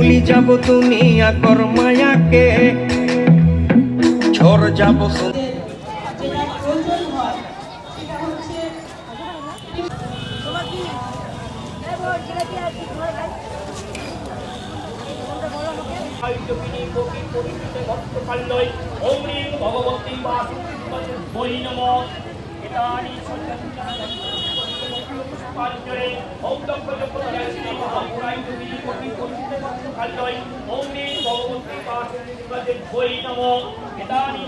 ভুলি যাব দুনিয়া কর মায়াকে, ঝড় যাব ভগবতী বলি নম এটানি পুষ্পাঞ্জলে ওম ভগবতী বই নম এটানি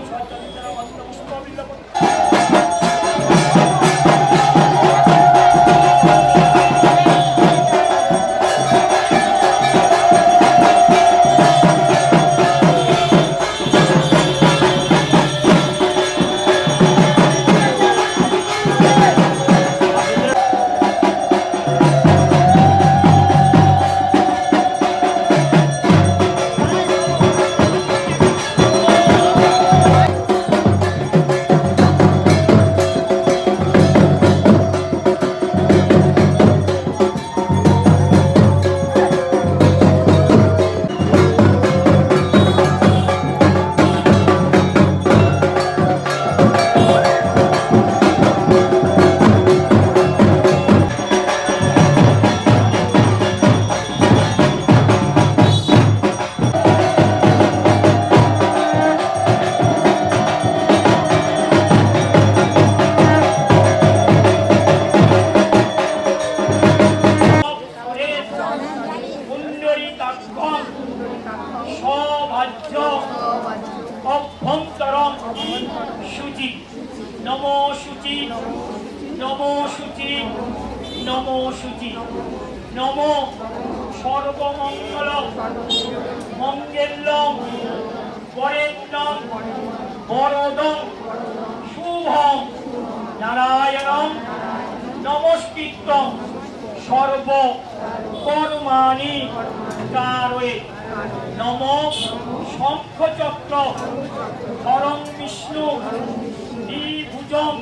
অভ্যন্তরম শুচি নমো শুচি নমো শুচি নমো শুচি নমো সর্বমঙ্গল মঙ্গলম বরেণ্যম বরদম শুভম নারায়ণম নমস্কৃত্যম সর্ব কর্মাণি কারয়ে নমো শঙ্খচক্র ধরং বিষ্ণু দ্বিভুজং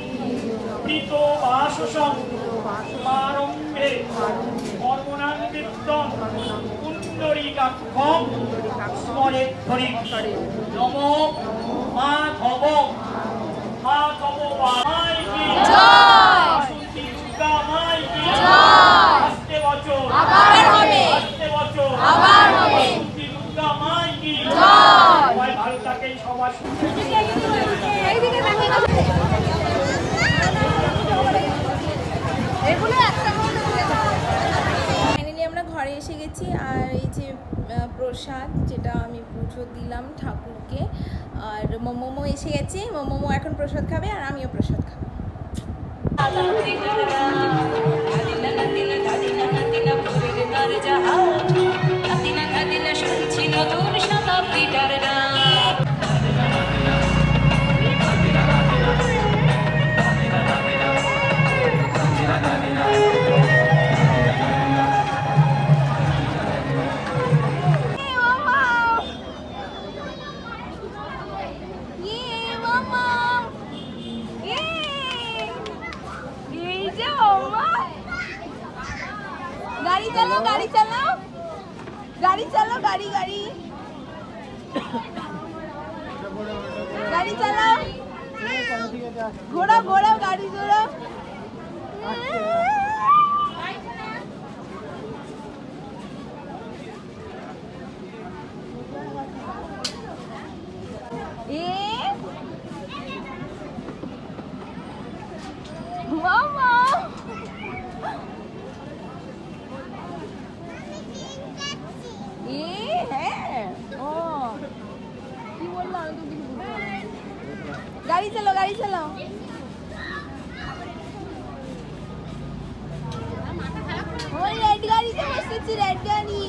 পীতবাসসং সমারম্ভে কর্মণান্বিতং পুণ্ডরীকাক্ষং স্মরেদ্ধরি নমো মাধব মাধব মাই কি জয়, বাসন্তী দুর্গা মাই কি জয়, আস্তে বচো আবার হবে, আস্তে বচো আবার হবে, বাসন্তী দুর্গা মাই কি জয়। সবাই ভালো থাকেন, সবার এইদিকে ফাইনালি আমরা ঘরে এসে গেছি। আর এই যে প্রসাদ, যেটা আমি পুজো দিলাম ঠাকুরকে, আর মোমো এসে গেছে। মোমো এখন প্রসাদ খাবে আর আমিও প্রসাদ খাবো। गाड़ी चलो गाड़ी चलो गाड़ी चलो गाड़ी गाड़ी गाड़ी चलो घोड़ा घोड़ा गाड़ी घोड़ा मामा गाड़ी चलो गाड़ी चलो रेड गाड़ी तो मस्त रेड गाड़ी